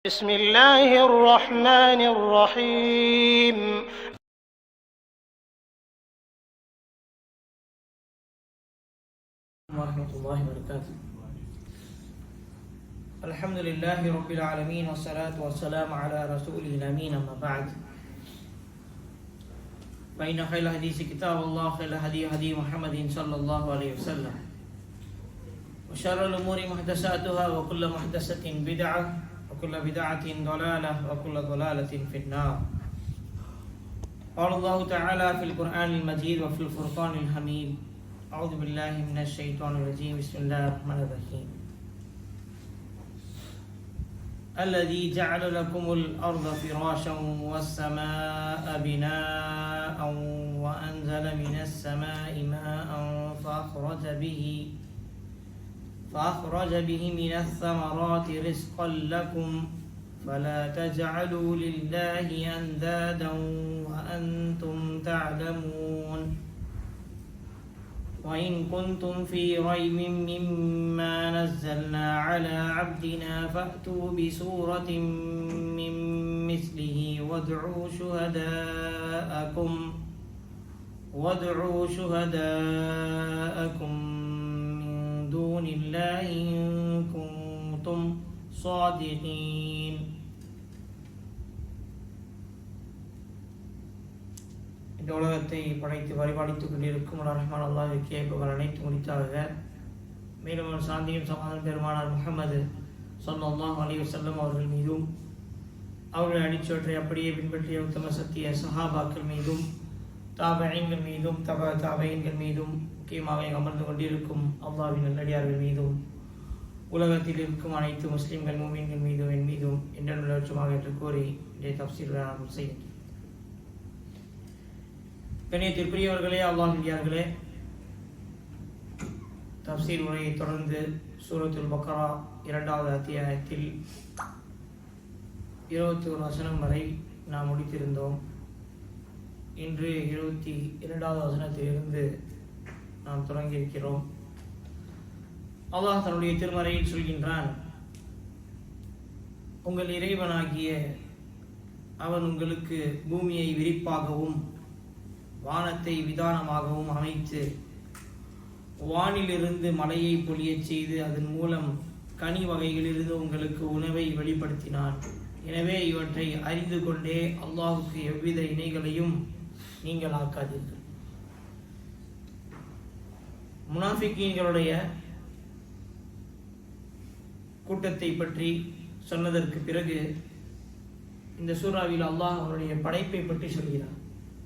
بسم الله الرحمن الرحيم ورحمة الله وبركاته. الحمد لله رب العالمين والصلاة والسلام على رسوله الأمين. أما بعد، فإن خير الحديث كتاب الله، خير الهدي هدي محمد صلى الله عليه وسلم، وشر الأمور محدثاتها، وكل محدثة بدعة، وكل بدعة ضلالة، وكل ضلالة في النار. قال الله تعالى في القرآن المجيد وفي الفرقان الحميد: أعوذ بالله من الشيطان الرجيم، بسم الله الرحمن الرحيم. الذي جعل لكم الأرض فراشا والسماء بناء وأنزل من السماء ماء فأخرج به من الثمرات رزقا لكم فلا تجعلوا لله أندادا وأنتم تعلمون. وإن كنتم في ريب مما نزلنا على عبدنا فأتوا بسورة من مثله وادعوا شهداءكم من دون الله إن كنتم صادقين. இந்த உலகத்தை படைத்து பரிபாலித்துக் கொண்டிருக்கும் ரஹ்மான் அல்லாஹ்வுக்கே புகழ் அனைத்து முடித்தாக. மேலும் சாந்தியும் சமாதானம் பெருமானார் முஹம்மது ஸல்லல்லாஹு அலைஹி வஸல்லம் அவர்கள் மீதும், அவர்கள் அடிச்சோற்றை அப்படியே பின்பற்றிய உத்தம சத்திய சஹாபாக்கள் மீதும், தாபஈன்கள் மீதும், தாபஈன்கள் மீதும், முக்கியமாக அமர்ந்து கொண்டிருக்கும் அல்லாஹ்வின் நல்லடியார்கள் மீதும், உலகத்தில் இருக்கும் அனைத்து முஸ்லிம்கள் மூமின்கள் மீதும் என் மீதும் என்றென்றும் லட்சமாக என்று கூறி இன்றைய தஃப்சீரை நாம் செய்கின்றோம். கண்ணியத்திற்குரியவர்களே, அல்லாஹ்வியார்களே, தஃப்சீர் உரையை தொடர்ந்து சூரத்துல் பக்ரா 2வது அத்தியாயத்தில் 21 வசனம் வரை நாம் முடித்திருந்தோம். இன்று 22வது வசனத்திலிருந்து நாம் தொடங்கியிருக்கிறோம். அல்லாஹ் தன்னுடைய திருமறையில் சொல்கின்றான்: உங்கள் இறைவனாகிய அவன் உங்களுக்கு பூமியை விரிப்பாகவும் வானத்தை விதானமாகவும் அமைத்து வானிலிருந்து மழையை பொழியச் செய்து அதன் மூலம் கனி வகைகளிலிருந்து உங்களுக்கு உணவை வெளிப்படுத்தினான். எனவே இவற்றை அறிந்து கொண்டே அல்லாஹுக்கு எவ்வித இணைகளையும் நீங்கள் ஆக்காதீர்கள். முனாஃபிக்கீன்களுடைய கூட்டத்தை பற்றி சொன்னதற்கு பிறகு இந்த சூறாவில் அல்லாஹ் அவருடைய படைப்பை பற்றி சொல்கிறார்.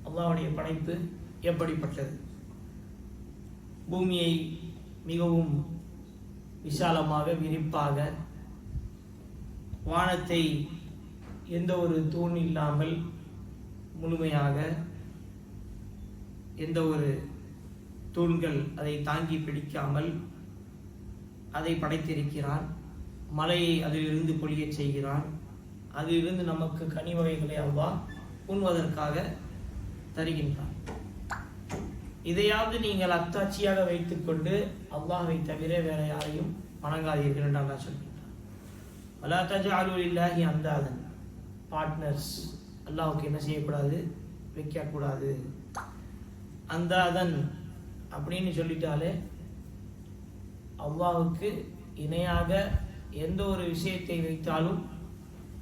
அல்லாஹ்வுடைய படைப்பு எப்படிப்பட்டது? பூமியை மிகவும் விசாலமாக விரிப்பாக, வானத்தை எந்த ஒரு தூண் இல்லாமல் முழுமையாக, எந்த ஒரு தூண்கள் அதை தாங்கி பிடிக்காமல் அதை படைத்திருக்கிறான். மலையை அதிலிருந்து பொழியச் செய்கிறான். அதிலிருந்து நமக்கு கனி வகைகளை அல்லாஹ் உண்வதற்காக தருகின்றான். இதையாவது நீங்கள் அத்தாட்சியாக வைத்துக் கொண்டு அல்லாஹ்வை தவிர வேற யாரையும் வணங்காதீர்கள் என்று அல்லாஹ் சொல்கின்றான். வலா தஜஅலு லில்லாஹி அந்தாதன், பார்ட்னர்ஸ் அல்லாஹ்வுக்கு என்ன செய்யக்கூடாது? வைக்கக்கூடாது. அந்தாதன் அப்படின்னு சொல்லிட்டாலே அல்லாஹ்வுக்கு இணையாக எந்த ஒரு விஷயத்தை வைத்தாலும்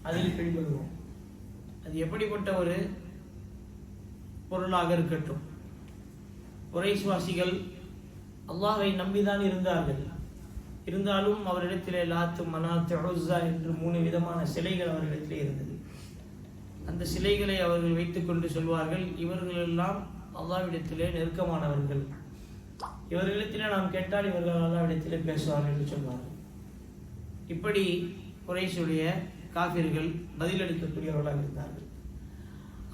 அதில் பிடிபடுவோம். அது எப்படிப்பட்ட ஒரு பொருளாக இருக்கட்டும். குறைஷ்வாசிகள் அல்லாஹ்வை நம்பிதான் இருந்தார்கள். இருந்தாலும் அவரிடத்திலே லாத்து, மனாத், உஸ்ஸா என்று 3 விதமான சிலைகள் அவர்களிடத்திலே இருந்தது. அந்த சிலைகளை அவர்கள் வைத்துக் கொண்டு சொல்வார்கள், இவர்கள் எல்லாம் அல்லாஹ்விடத்திலே நெருக்கமானவர்கள், இவர்களிடத்திலே நாம் கேட்டால் இவர்கள் அல்லாஹ்விடத்திலே பேசுவார்கள் என்று சொல்வார்கள். இப்படி குறைஷுடைய காஃபிர்கள் பதிலளிக்கக்கூடியவர்களாக இருந்தார்கள்.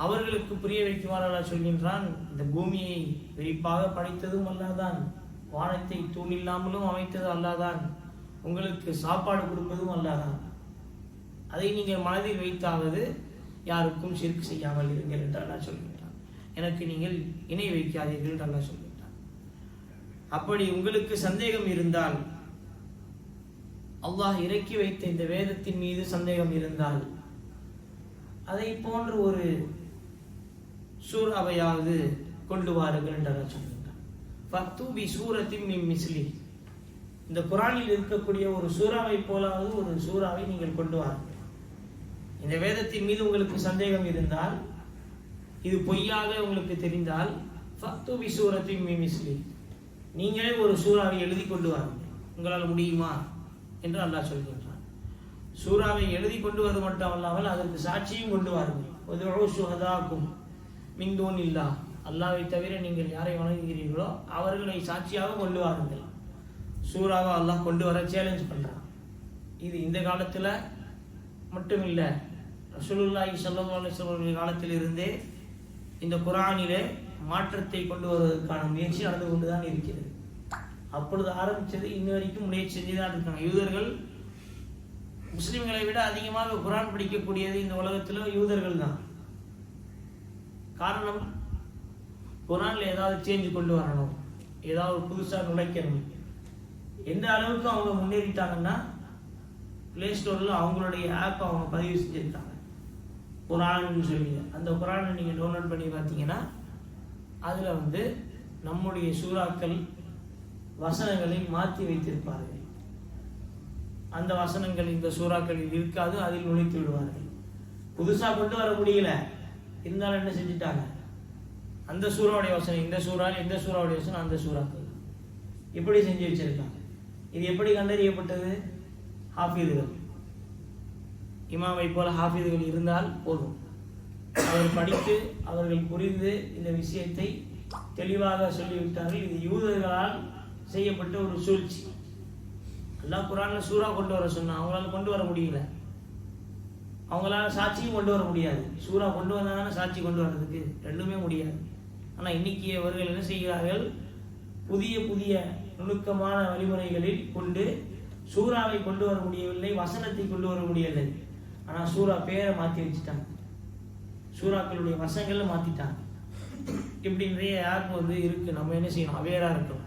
அவர்களுக்கு புரிய வைக்குமாறு அல்லாஹ் சொல்கின்றான்: இந்த பூமியை விரிப்பாக படைத்ததும் அல்லாஹ்தான், வானத்தை தூணில்லாமலும் அமைத்தது அல்லாஹ்தான், உங்களுக்கு சாப்பாடு கொடுப்பதும் அல்லாஹ்தான். அதை நீங்கள் மனதில் வைத்தாவது யாருக்கும் ஷிர்க் செய்யாமல் இருங்கள் என்று அல்லாஹ் சொல்கின்றான். எனக்கு நீங்கள் இணை வைக்காதீர்கள் என்று அல்லாஹ் சொல்கின்றான். அப்படி உங்களுக்கு சந்தேகம் இருந்தால் அல்லாஹ் இறக்கி வைத்த இந்த வேதத்தின் மீது சந்தேகம் இருந்தால் அதை போன்று ஒரு சூறாவையாவது கொண்டு வாருங்கள் என்று சொல்கின்றார். ஃபத்தூபி சூரத்தின் மின் மிஸ்லி, இந்த குரானில் இருக்கக்கூடிய ஒரு சூறாவை போலாவது ஒரு சூறாவை நீங்கள் கொண்டு வாருங்கள். இந்த வேதத்தின் மீது உங்களுக்கு சந்தேகம் இருந்தால், இது பொய்யாக உங்களுக்கு தெரிந்தால், ஃபத்தூபி சூரத்தின் மின் மிஸ்லி, நீங்களே ஒரு சூறாவை எழுதி கொண்டு வாருங்கள். உங்களால் முடியுமா என்று அல்லாஹ் சொல்கின்றான். சூறாவை எழுதி கொண்டு வருவது மட்டும் அல்லாமல் அதற்கு சாட்சியும் கொண்டு வாருங்கள். உதுஉ ஷுஹதாக்கும் மின் தூனில்லாஹ், அல்லாஹ்வை தவிர நீங்கள் யாரை வணங்குகிறீர்களோ அவர்களை சாட்சியாக கொண்டு வாருங்கள். சூறாவை அல்லாஹ் கொண்டு வர சேலஞ்ச் பண்றான். இது இந்த காலத்துல மட்டும் இல்ல, ரசூலுல்லாஹி ஸல்லல்லாஹு அலைஹி வஸல்லம் காலத்தில் இருந்தே இந்த குர்ஆனிலே மாற்றத்தை கொண்டு வருவதற்கான முயற்சி நடந்து கொண்டுதான் இருக்கிறது. அப்பொழுது ஆரம்பிச்சது இன்ன வரைக்கும் முயற்சி செஞ்சுதான் இருக்காங்க. யூதர்கள் முஸ்லிம்களை விட அதிகமாக குர்ஆன் படிக்கக்கூடியது இந்த உலகத்தில் யூதர்கள் தான். காரணம், குர்ஆன்ல ஏதாவது சேஞ்ச் கொண்டு வரணும், ஏதாவது புதுசாக நுழைக்கணும். எந்த அளவுக்கு அவங்க முன்னேறிட்டாங்கன்னா, பிளே ஸ்டோரில் அவங்களுடைய ஆப் அவங்க பதிவு செஞ்சுருக்காங்க குர்ஆன்னு சொல்லி. அந்த குர்ஆனை நீங்கள் டவுன்லோட் பண்ணி பார்த்தீங்கன்னா அதில் நம்முடைய சூறாக்கள் வசனங்களை மாற்றி வைத்திருப்பார்கள். அந்த வசனங்கள் இந்த சூறாக்களில் இருக்காது, அதில் நுழைத்து விடுவார்கள். புதுசாக கொண்டு வர முடியல, இருந்தாலும் என்ன செஞ்சுட்டாங்க, அந்த சூறாவுடைய வசனம் இந்த சூறா, எந்த சூறாவுடைய வசனம் அந்த சூறாக்கள் இப்படி செஞ்சு வச்சிருக்காங்க. இது எப்படி கண்டறியப்பட்டது? ஹாஃபிதுகள், இமாமை போல ஹாஃபிதுகள் இருந்தால் போதும். அவர் படித்து அவர்கள் புரிந்து இந்த விஷயத்தை தெளிவாக சொல்லிவிட்டார்கள். இது யூதர்களால் செய்யப்பட்ட ஒரு சூழ்ச்சி. அல்லாஹ் குர்ஆன்ல சூறா கொண்டு வர சொன்னா அவங்களால கொண்டு வர முடியல, அவங்களால சாட்சியும் கொண்டு வர முடியாது. சூறா கொண்டு வந்தாங்கன்னா சாட்சி கொண்டு வர்றதுக்கு ரெண்டுமே முடியாது. ஆனால் இன்னைக்கு அவர்கள் என்ன செய்கிறார்கள், புதிய புதிய நுணுக்கமான வழிமுறைகளில் கொண்டு சூறாவை கொண்டு வர முடியவில்லை, வசனத்தை கொண்டு வர முடியவில்லை. ஆனால் சூறா பேரை மாற்றி வச்சுட்டாங்க, சூறாக்களுடைய வசங்களை மாற்றிட்டாங்க. இப்படி நிறைய ஆப் இருக்கு. நம்ம என்ன செய்யணும், அவேராக இருக்கணும்.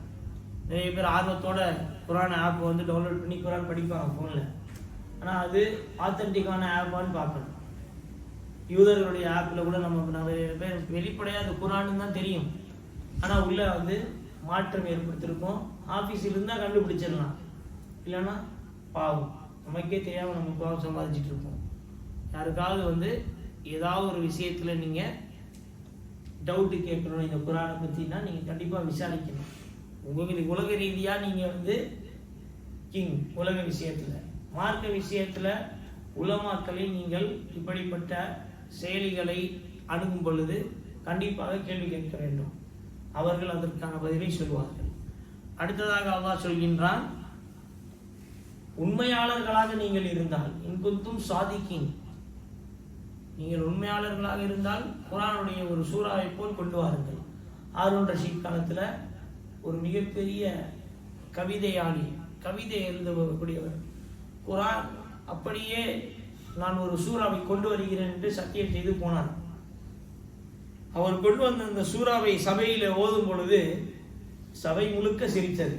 நிறைய பேர் ஆர்வத்தோட குர்ஆன் ஆப் டவுன்லோட் பண்ணி குர்ஆன் படிப்பாங்க ஃபோனில். ஆனால் அது ஆத்தென்டிக்கான ஆப்பான்னு பார்க்கணும். யூதர்களுடைய ஆப்பில் கூட நம்ம நிறைய பேர் வெளிப்படையாக குர்ஆன் தான் தெரியும், ஆனால் உள்ள மாற்றம் ஏற்படுத்திருக்கோம். ஆஃபீஸில் இருந்தால் கண்டுபிடிச்சிடலாம், இல்லைன்னா பாவம் நமக்கே தெரியாமல் நம்ம பாவம் சம்பாதிச்சுட்டு இருப்போம். யாருக்காவது ஏதாவது ஒரு விஷயத்தில் நீங்கள் டவுட்டு கேட்கணும் இந்த குர்ஆனை பற்றினா நீங்கள் கண்டிப்பாக விசாரிக்கணும். உங்களுக்கு உலக ரீதியாக நீங்கள் கிங், உலக விஷயத்தில் மார்க்க விஷயத்தில் உலமாக்களை நீங்கள் இப்படிப்பட்ட செயலிகளை அணுகும் பொழுது கண்டிப்பாக கேள்வி கேட்க வேண்டும். அவர்கள் அதற்கான பதிலை சொல்வார்கள். அடுத்ததாக அல்லாஹ் சொல்கின்றான், உண்மையாளர்களாக நீங்கள் இருந்தால், இன்குந்தும் சாதிக்கின், நீங்கள் உண்மையாளர்களாக இருந்தால் குர்ஆனுடைய ஒரு சூறாவை போல் கொண்டு வாருங்கள். ஹாரூன் ரஷீத் காலத்தில் ஒரு மிகப்பெரிய கவிதையாளி, கவிதை எழுதக்கூடியவர், குர்ஆன் அப்படியே நான் ஒரு சூறாவை கொண்டு வருகிறேன் என்று சத்தியம் செய்து போனார். அவர் கொண்டு வந்த அந்த சூறாவை சபையில் ஓதும் பொழுது சபை முழுக்க சிரித்தது.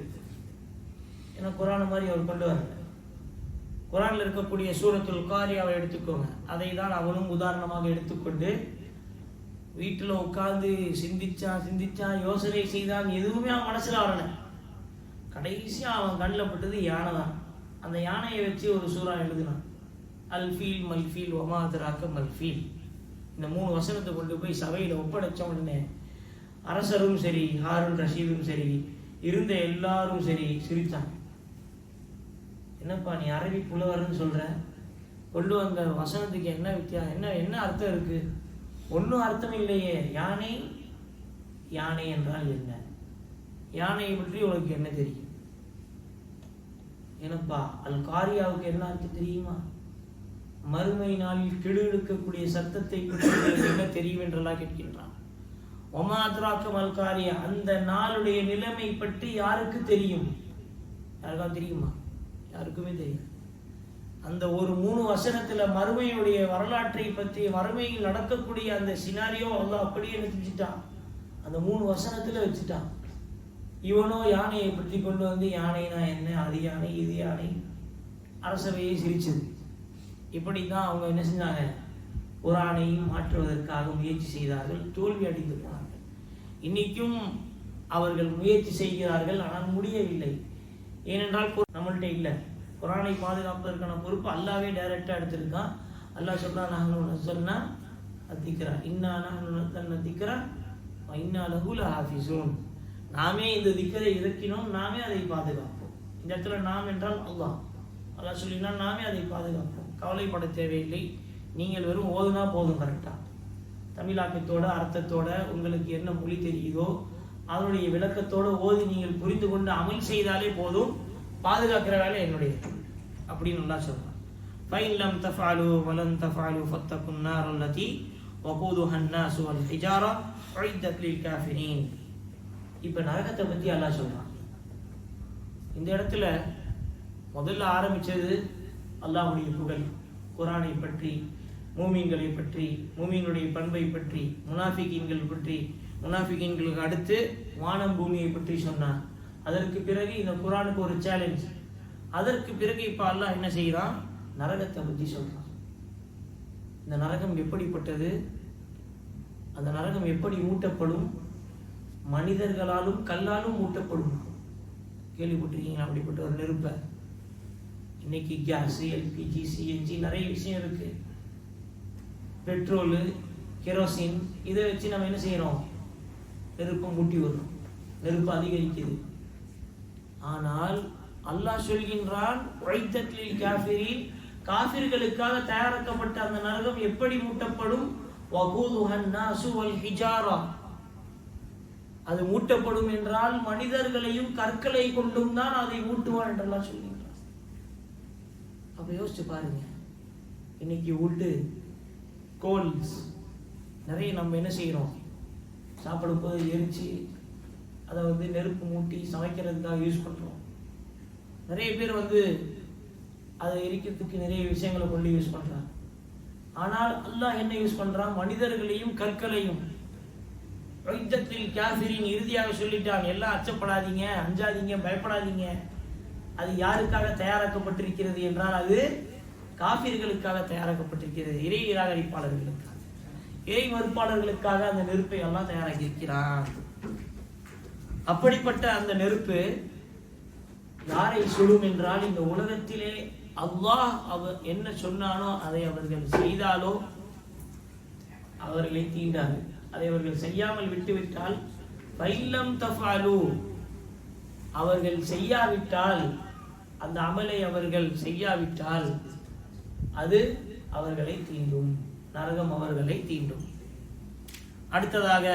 ஏன்னா குர்ஆன் மாதிரி அவர் கொண்டு வரல. குர்ஆனில் இருக்கக்கூடிய சூரத்துல் காரியாவை எடுத்துக்கோங்க, அதை தான் அவனும் உதாரணமாக எடுத்துக்கொண்டு வீட்டில் உட்கார்ந்து சிந்திச்சான், யோசனை செய்தான், எதுவுமே அவன் மனசில் வரல. கடைசியாக அவன் கண்ணில் பட்டது யானை தான். அந்த யானையை வச்சு ஒரு சூறா எழுதினான். அல்ஃபீல் மல்ஃபீல் ஒமா அதராக்க மல்ஃபீல். இந்த 3 வசனத்தை கொண்டு போய் சபையில் ஒப்படைச்ச உடனே அரசரும் சரி, ஹாரூன் ரஷீதும் சரி, இருந்த எல்லாரும் சரி சிரித்தான். என்னப்பா நீ அரபி புலவர்னு சொல்ற, கொண்டு வந்த வசனத்துக்கு என்ன வித்தியாசம், என்ன அர்த்தம் இருக்கு? ஒன்றும் அர்த்தம் இல்லையே. யானை, யானை என்றால் என்ன? யானையை பற்றி உனக்கு என்ன தெரியும்? எனப்பா அல் காரியாவுக்கு என்ன அர்த்தம் தெரியுமா? மறுமை நாளில் கிடுகிடுக்கக்கூடிய சத்தத்தை பற்றி என்ன தெரியும் என்றெல்லாம் கேட்கின்றான். ஒமா அத்ராக்கம் அல் காரியா, அந்த நாளுடைய நிலைமை பற்றி யாருக்கு தெரியும்? யாருக்காவது தெரியுமா? யாருக்குமே தெரியும். அந்த ஒரு 3 வசனத்துல மறுமையுடைய வரலாற்றை பற்றி, மறுமையில் நடக்கக்கூடிய அந்த சினாரியோ அல்லாஹ் அப்படியே செஞ்சுட்டான். அந்த 3 வசனத்துல வச்சுட்டான். இவனோ யானையை பற்றி கொண்டு வந்து யானைனா என்ன, அது யானை இது யானை அரசவையை சிரிச்சது. இப்படி தான் அவங்க என்ன செஞ்சாங்க, குர்ஆனை மாற்றுவதற்காக முயற்சி செய்தார்கள், தோல்வி அடைந்து போனார்கள். இன்னைக்கும் அவர்கள் முயற்சி செய்கிறார்கள், ஆனால் முடியவில்லை. ஏனென்றால் நம்மள்கிட்ட இல்லை. குர்ஆனை பாதுகாப்பதற்கான பொறுப்பு அல்லாஹ்வே டைரக்டா எடுத்திருக்கான். அல்லாஹ் சொல்றான், நஹ்னு நஸல்னா அத்திக்ரா இன்னா நஹ்னு நஸல்னா திக்ரா வ இன்னா லஹு லஹாஃபிஸூன். நாமே இந்த திக்ரை இறக்கினோம், நாமே அதை பாதுகாப்போம். இந்த இடத்துல நாம் என்றால் அல்லாஹ். அல்லாஹ் சொல்லினா நாமே அதை பாதுகாப்போம், கவலைப்பட தேவையில்லை, நீங்கள் வெறும் ஓதுனா போதும். கரெக்டா தமிழாக்கத்தோட அர்த்தத்தோட உங்களுக்கு என்ன மொழி தெரியுதோ அதனுடைய விளக்கத்தோட ஓதி நீங்கள் புரிந்து கொண்டு அமல் செய்தாலே போதும், பாதுகாக்கிற வேலை என்னுடைய அப்படின்னு நல்லா சொல்றான். فَإِنْ لَمْ تَفْعَلُوا وَلَنْ تَفْعَلُوا فَاتَّقُوا النَّارَ الَّتِي وَقُودُهَا النَّاسُ وَالْحِجَارَةُ أُعِدَّتْ لِلْكَافِرِينَ. இப்ப நரகத்தை பத்தி அல்லாஹ் சொல்றான். இந்த இடத்துல முதல்ல ஆரம்பிச்சது அல்லாஹ்வுடைய புகழ், குர்ஆனை பற்றி, மூமின்களை பற்றி, மூமினுடைய பண்பை பற்றி, முனாஃபிகீன்கள் பற்றி, முனாஃபிகீன்களுக்கு அடுத்து வானம் பூமியை பற்றி சொன்னான். அதற்கு பிறகு இந்த குர்ஆனுக்கு ஒரு சேலஞ்ச். அதற்கு பிறகு இப்ப அல்லாஹ் என்ன செய்யறான், நரகத்தை பற்றி சொல்றான். இந்த நரகம் எப்படிப்பட்டது, அந்த நரகம் எப்படி மூட்டப்படும், மனிதர்களாலும் கல்லாலும் மூட்டப்படும். கேள்விப்பட்டிருக்கீங்களா அப்படிப்பட்ட ஒரு நெருப்பை? இன்னைக்கு கேஸ், எல்பிஜி, சிஎன்ஜி நிறைய விஷயம் இருக்கு, பெட்ரோலு, கெரோசின், இதை வச்சு நம்ம என்ன செய்யறோம், நெருப்பை மூட்டி வரும், நெருப்பு அதிகரிக்குது. ஆனால் அல்லாஹ் சொல்கின்றான், உஇத்தத் லில் காஃபிரீன், காஃபிர்களுக்காக தயாரிக்கப்பட்ட அந்த நரகம் எப்படி மூட்டப்படும், வகூதுஹன் நாசு வல் ஹிஜாரா, அது மூட்டப்படும் என்றால் மனிதர்களையும் கற்களை கொண்டும் தான் அதை மூட்டுவான் என்றெல்லாம் சொல்கின்றான். அப்ப யோசிச்சு பாருங்க, இன்னைக்கு வுட்டு, கோல்ஸ் நிறைய நம்ம என்ன செய்யறோம், சாப்பிடும் போது எரிச்சு அதை நெருப்பு மூட்டி சமைக்கிறதுக்காக யூஸ் பண்றோம். நிறைய பேர் அதை எரிக்கிறதுக்கு நிறைய விஷயங்களை கொண்டு யூஸ் பண்றாங்க. ஆனால் அல்லாஹ் என்ன யூஸ் பண்றான், மனிதர்களையும் கற்களையும். இறுதியாக சொல்லிட்டான், எல்லாம் அச்சப்படாதீங்க, அஞ்சாதீங்க, பயப்படாதீங்க. அது யாருக்காக தயாராக்கப்பட்டிருக்கிறது என்றால் அது காஃபிர்களுக்காக தயாராக்கப்பட்டிருக்கிறது, இறை நிராகரிப்பாளர்களுக்காக, இறை மறுப்பாளர்களுக்காக அந்த நெருப்பை எல்லாம் தயாராக்கி இருக்கிறான். அப்படிப்பட்ட அந்த நெருப்பு யாரை சுடும் என்றால், இந்த உலகத்திலே அல்லாஹ் அவர் என்ன சொன்னானோ அதை அவர்கள் செய்தாலோ அவர்களை தீண்டாது. அதை அவர்கள் செய்யாமல் விட்டுவிட்டால், ஃபைல்லம் தஃபாலு, அவர்கள் செய்யாவிட்டால், அந்த அமலை அவர்கள் செய்யாவிட்டால் அது அவர்களை தீண்டும், நரகம் அவர்களை தீண்டும். அடுத்ததாக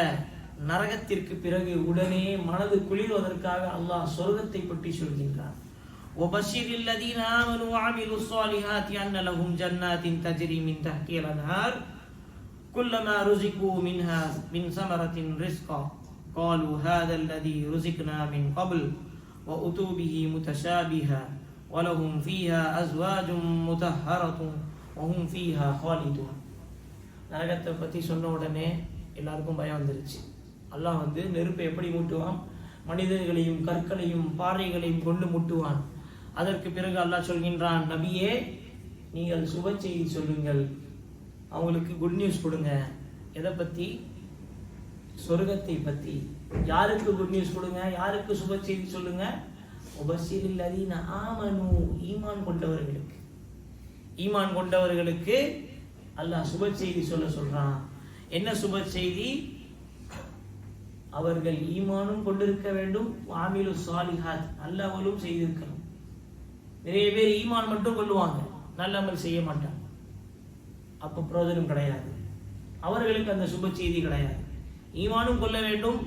நரகத்திற்கு பிறகு உடனே மனது குளிர்வதற்காக அல்லாஹ் சொர்க்கத்தை பற்றி சொல்கின்றான். وَبَشِّرِ الَّذِينَ آمَنُوا وَعَمِلُوا الصَّالِحَاتِ أَنَّ لَهُمْ جَنَّاتٍ تَجْرِي مِنْ تَحْتِهَا الْأَنْهَارُ كُلَّمَا رُزِقُوا مِنْهَا مِنْ ثَمَرَةٍ رِزْقًا قَالُوا هَذَا الَّذِي رُزِقْنَا مِنْ قَبْلُ وَأُتُوا بِهِ مُتَشَابِهًا وَلَهُمْ فِيهَا أَزْوَاجٌ مُطَهَّرَةٌ وَهُمْ فِيهَا خَالِدُونَ. நரகத்தை பற்றி சொன்ன உடனே எல்லாருக்கும் பயம் வந்துருச்சு. அல்லாஹ் நெருப்பை எப்படி மூட்டுவான், மனிதர்களையும் கற்களையும் பாறைகளையும் கொண்டு மூட்டுவான். அதற்கு பிறகு அல்லாஹ் சொல்கின்றான், நபியே நீங்கள் சுப செய்தி சொல்லுங்கள், அவங்களுக்கு குட் நியூஸ் கொடுங்க. எதை பத்தி? சொர்க்கத்தை பத்தி. யாருக்கு குட் நியூஸ் கொடுங்க, யாருக்கு சுப செய்தி சொல்லுங்க? உபஷிரில் லதீன ஆமனு, ஈமான் கொண்டவர்களுக்கு. ஈமான் கொண்டவர்களுக்கு அல்லாஹ் சுப செய்தி சொல்றான். என்ன சுப செய்தி? அவர்கள் ஈமானும் கொண்டிருக்க வேண்டும், வாமிலு சாலிஹாத், நல்ல அமலும் செய்திருக்கணும். நிறைய பேர் ஈமான் மட்டும் கொள்ளுவாங்க, நல்ல அமல் செய்ய மாட்டாங்க, அப்ப பிரயோஜனம் கிடையாது. அவர்களுக்கு அந்த சுப செய்தி கிடையாது. ஈமானும் கொள்ள வேண்டும்,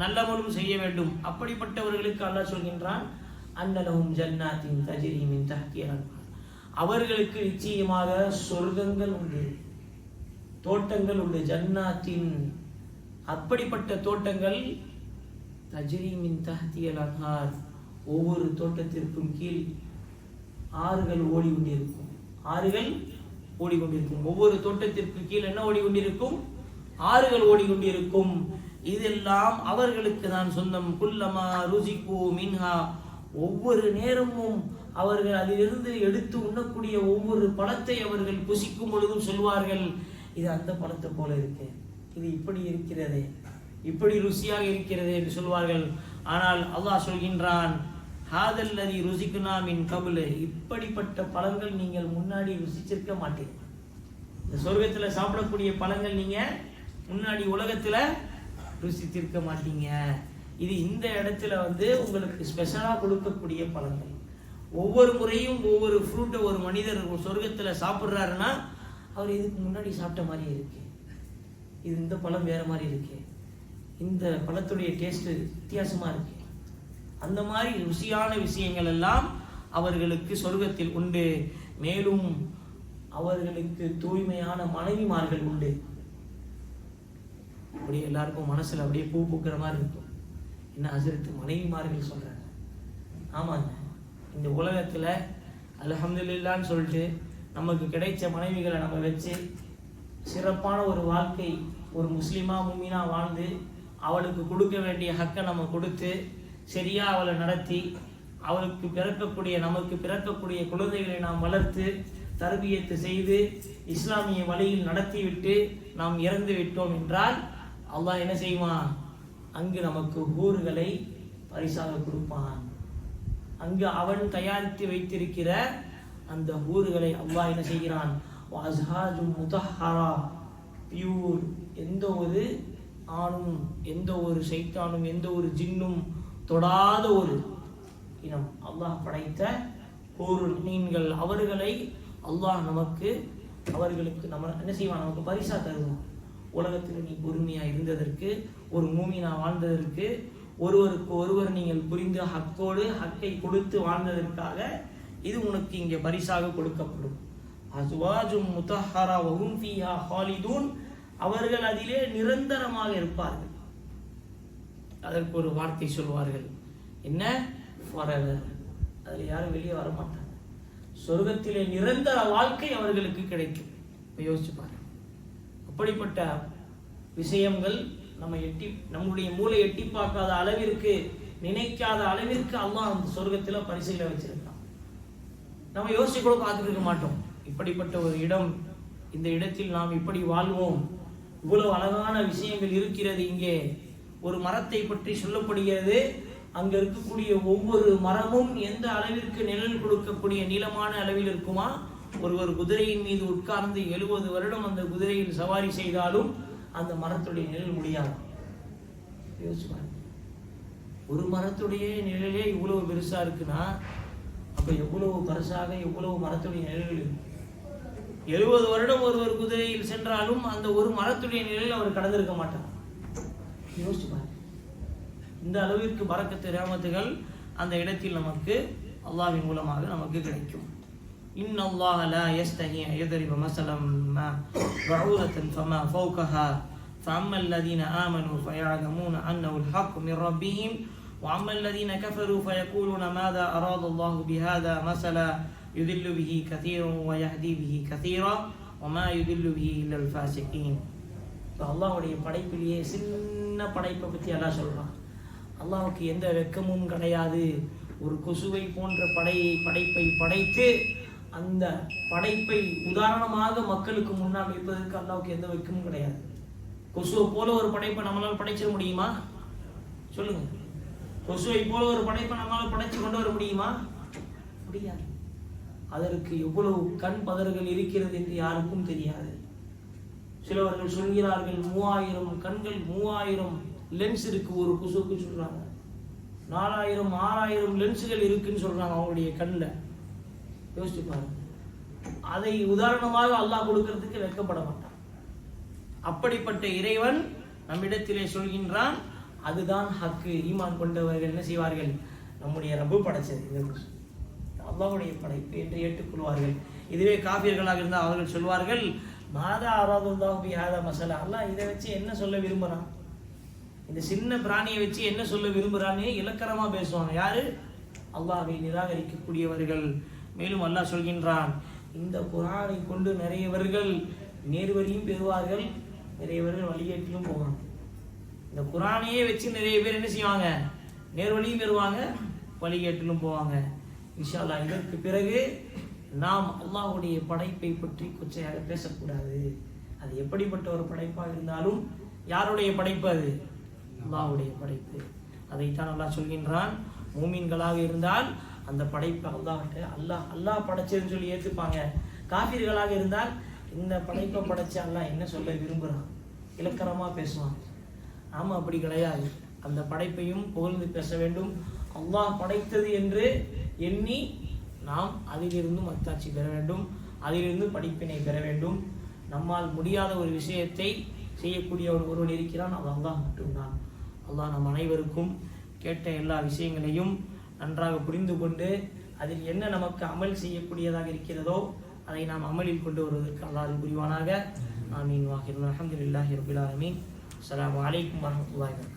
நல்ல அமலும் செய்ய வேண்டும். அப்படிப்பட்டவர்களுக்கு அல்லாஹ் சொல்கின்றான், அன்னலஹும் ஜன்னாத்தின் தஜ்ரி மின் தஹ்திஹா அல்-அன்ஹார், அவர்களுக்கு நிச்சயமாக சொர்க்கங்கள் உண்டு, தோட்டங்கள் உண்டு. ஜன்னாத்தின், அப்படிப்பட்ட தோட்டங்கள், தஜ்ரி மின் தஹ்திஹா அல்-அன்ஹார், ஒவ்வொரு தோட்டத்திற்கும் கீழ் ஆறுகள் ஓடிக்கொண்டிருக்கும். ஆறுகள் ஓடிக்கொண்டிருக்கும். ஒவ்வொரு தோட்டத்திற்கு கீழ் என்ன ஓடிக்கொண்டிருக்கும்? ஆறுகள் ஓடிக்கொண்டிருக்கும். இதெல்லாம் அவர்களுக்கு தான் சொந்தம். குல்லமா ருசிகு மின்ஹா, ஒவ்வொரு நேரமும் அவர்கள் அதிலிருந்து எடுத்து உண்ணக்கூடிய ஒவ்வொரு பழத்தை அவர்கள் புசிக்கும் பொழுதும் சொல்வார்கள், இது அந்த பழத்தை போல இருக்கு, இது இப்படி இருக்கிறது, இப்படி ருசியாக இருக்கிறது என்று சொல்வார்கள். ஆனால் அல்லாஹ் சொல்கின்றான், ஹாதல்லதி ருசிக்குனா மின் கபுல், இப்படிப்பட்ட பழங்கள் நீங்கள் முன்னாடி ருசிச்சிருக்க மாட்டீங்க. இந்த சொர்க்கத்துல சாப்பிடக்கூடிய பழங்கள் நீங்க முன்னாடி உலகத்துல ருசித்திருக்க மாட்டீங்க. இது இந்த இடத்துல உங்களுக்கு ஸ்பெஷலா கொடுக்கக்கூடிய பழங்கள். ஒவ்வொரு முறையும் ஒவ்வொரு ஃப்ரூட்டை ஒரு மனிதர் சொர்க்கத்துல சாப்பிட்றாருன்னா அவர் இதுக்கு முன்னாடி சாப்பிட்ட மாதிரி இருக்கு, இது இந்த பழம் வேற மாதிரி இருக்கு, இந்த பழத்துடைய டேஸ்ட் வித்தியாசமா இருக்கு. அந்த மாதிரி ருசியான விஷயங்கள் எல்லாம் அவர்களுக்கு சொர்க்கத்தில் உண்டு. மேலும் அவர்களுக்கு தூய்மையான மனைவிமார்கள் உண்டு. அப்படியே எல்லாருக்கும் மனசுல அப்படியே பூ பூக்கிற மாதிரி இருக்கும். என்ன ஹஸரத் மனைவிமார்கள் சொல்றாங்க? ஆமாங்க, இந்த உலகத்துல அல்ஹம்துலில்லாஹ்னு சொல்லிட்டு நமக்கு கிடைச்ச மனைவிகளை நம்ம வச்சு சிறப்பான ஒரு வாழ்க்கை ஒரு முஸ்லிமா முமினா வாழ்ந்து அவளுக்கு கொடுக்க வேண்டிய ஹக்கை நம்ம கொடுத்து சரியா அவளை நடத்தி அவளுக்கு நமக்கு பிறக்கக்கூடிய குழந்தைகளை நாம் வளர்த்து தர்பியத்து செய்து இஸ்லாமிய வழியில் நடத்திவிட்டு நாம் இறந்து விட்டோம் என்றால் அல்லாஹ் என்ன செய்வான்? அங்கு நமக்கு ஊர்களை பரிசாக கொடுப்பான். அங்கு அவன் தயாரித்து வைத்திருக்கிற அந்த ஊர்களை அல்லாஹ் என்ன செய்கிறான்? பியூர், எந்த ஒரு ஆணும் எந்த ஒரு சைத்தானும் எந்த ஒரு ஜின்னும் தொடாத ஒரு இனம் அல்லாஹ் படைத்த ஒரு மீன்கள். அவர்களை அல்லாஹ் அவர்களுக்கு நம்ம என்ன செய்வான்? நமக்கு பரிசா தருவான். உலகத்தில் நீ பொறுமையா இருந்ததற்கு, ஒரு மூமினா வாழ்ந்ததற்கு, ஒருவருக்கு ஒருவர் நீங்கள் புரிந்து ஹக்கை கொடுத்து வாழ்ந்ததற்காக இது உனக்கு இங்கே பரிசாக கொடுக்கப்படும். அஸ்வாஜும் முத்தஹரா வஹும் ஃபீஹா ஹாலிதூன், அவர்கள் அதிலே நிரந்தரமாக இருப்பார்கள். அதற்கு ஒரு வார்த்தை சொல்வார்கள், என்ன? ஃபாரெவர். அதில் யாரும் வெளியே வர மாட்டாங்க. சொர்க்கத்திலே நிரந்தர வாழ்க்கை அவர்களுக்கு கிடைக்கும். யோசிச்சு பாருங்க. அப்படிப்பட்ட விஷயங்கள் நம்முடைய மூளை எட்டி பார்க்காத அளவிற்கு, நினைக்காத அளவிற்கு அல்லாஹ் அந்த சொர்க்கத்துல பரிசையில வச்சிருக்கான். நம்ம யோசிச்சு கூட பார்த்துட்டு இருக்க மாட்டோம். இப்படிப்பட்ட ஒரு இடம், இந்த இடத்தில் நாம் இப்படி வாழ்வோம், இவ்வளவு அழகான விஷயங்கள் இருக்கிறது. இங்கே ஒரு மரத்தை பற்றி சொல்லப்படுகிறது. அங்க இருக்கக்கூடிய ஒவ்வொரு மரமும் எந்த அளவிற்கு நிழல் கொடுக்கக்கூடிய நீளமான அளவில் இருக்குமா? ஒரு குதிரையின் மீது உட்கார்ந்து 70 வருடம் அந்த குதிரையில் சவாரி செய்தாலும் அந்த மரத்துடைய நிழல் முடியாது. யோசிச்சு பாருங்க. ஒரு மரத்துடைய நிழலே இவ்வளவு பெருசா இருக்குன்னா அப்ப எவ்வளவு பெருசாக எவ்வளவு மரத்துடைய நிழல்கள் இருக்கு. 70 வருடம் ஒரு குதிரையில் சென்றாலும் அந்த ஒரு மரத்துடைய நிழல் அவர் கடந்திருக்க மாட்டார். யோசிச்சு பாருங்க. இந்த அளவிற்கு பரக்கத்து ரஹமத்துகள் அந்த இடத்தில் நமக்கு அல்லாஹ்வின் மூலமாக நமக்கு கிடைக்கும். إن الله لا يستحي أن يضرب مثلا ما بعوضة فما فوقها فأما الذين آمنوا فيعلمون أنه الحق من ربهم وأما الذين كفروا فيقولون ماذا أراد الله بهذا مثلا يضل به كثيرا ويهدي به كثيرا وما يضل به إلا الفاسقين. அல்லாஹ்வுடைய படைப்பிலேயே சின்ன படைப்பை பற்றி அல்லாஹ் சொல்றான். அல்லாஹ்வுக்கு எந்த வெட்கமும் கிடையாது. ஒரு கொசுவை போன்ற படைப்பை படைத்து அந்த படைப்பை உதாரணமாக மக்களுக்கு முன்னால் வைப்பதற்கு அல்லாஹ்வுக்கு எந்த வெட்கமும் கிடையாது. கொசுவை போல ஒரு படைப்பை நம்மளால் படைச்சிட முடியுமா? சொல்லுங்க. கொசுவை போல ஒரு படைப்பை நம்மளால் படைச்சு கொண்டு வர முடியுமா? முடியாது. அதற்கு எவ்வளவு கண் பதறுகள் இருக்கிறது என்று யாருக்கும் தெரியாது. சிலவர்கள் சொல்கிறார்கள் 3000 கண்கள், 3000 லென்ஸ் இருக்கு ஒரு கொசுவுக்கு சொல்றாங்க. 4000 6000 லென்ஸுகள் இருக்குன்னு சொல்றாங்க அவங்களுடைய கண்ணில். யோசிச்சு பாருங்க. அதை உதாரணமாக அல்லாஹ் கொடுக்கிறதுக்கு வெட்கப்பட மாட்டான். அப்படிப்பட்ட இறைவன் நம்மிடத்திலே சொல்கின்றான், அதுதான் ஹக்கு. ஈமான் கொண்டவர்கள் என்ன செய்வார்கள்? நம்முடைய ரப்பு படைச்சது அல்லாஹ்வுடைய படைப்பு என்று ஏற்றுக்கொள்வார்கள். இதுவே காபியர்களாக இருந்தால் அவர்கள் சொல்வார்கள், மாதா அராதுல்லாஹு பிஹாதா மஸலா, அல்லாஹ் இதை வச்சு என்ன சொல்ல விரும்புறான், இந்த சின்ன பிராணியை வச்சு என்ன சொல்ல விரும்புறான்னு இலக்கணமா பேசுவாங்க. யாரு? அல்லாஹ்வை நிராகரிக்கக்கூடியவர்கள். மேலும் அல்லாஹ் சொல்கின்றான், இந்த குர்ஆனை கொண்டு நிறையவர்கள் நேர்வழியும் பெறுவார்கள், நிறையவர்கள் வழிகேட்டிலும் போவாங்க. இந்த குர்ஆனையே வச்சு நிறைய பேர் என்ன செய்வாங்க? நேர்வழியும் பெறுவாங்க, வழிகேட்டிலும் போவாங்க. இன்ஷா அல்லாஹ் இதற்கு பிறகு நாம் அல்லாஹ்வுடைய படைப்பை பற்றி கொச்சையாக பேசக்கூடாது. அது எப்படிப்பட்ட ஒரு படைப்பாக இருந்தாலும் யாருடைய படைப்பு? அது அல்லாஹ்வுடைய படைப்பு. அதைத்தான் அல்லாஹ் சொல்கின்றான், மூமின்களாக இருந்தால் அந்த படைப்பை அல்லாஹ் படைச்சதுன்னு சொல்லி ஏற்றுப்பாங்க. காஃபிர்களாக இருந்தால் இந்த படைப்பை படைச்சு அல்லாஹ் என்ன சொல்ல விரும்புகிறான் இலக்கணமா பேசுவான். நாம அப்படி கிடையாது. அந்த படைப்பையும் புகழ்ந்து பேச வேண்டும். அல்லாஹ் படைத்தது என்று எண்ணி நாம் அதிலிருந்து மத்தாட்சி பெற வேண்டும், அதிலிருந்து படிப்பினை பெற வேண்டும். நம்மால் முடியாத ஒரு விஷயத்தை செய்யக்கூடிய ஒருவன் இருக்கிறான், அது அல்லாஹ் மட்டும்தான். அல்லாஹ் நம் அனைவருக்கும் கேட்ட எல்லா விஷயங்களையும் நன்றாக புரிந்து கொண்டு அதில் என்ன நமக்கு அமல் செய்யக்கூடியதாக இருக்கிறதோ அதை நாம் அமலில் கொண்டு வருவதற்கு அல்லாஹ் புரிவானாக. ஆமீன். வாஹிர் அல்ஹம்துலில்லாஹி ரப்பில் ஆலமீன். அஸ்ஸலாமு அலைக்கும் வரஹ்மத்துல்லாஹி வபரகாத்துஹு.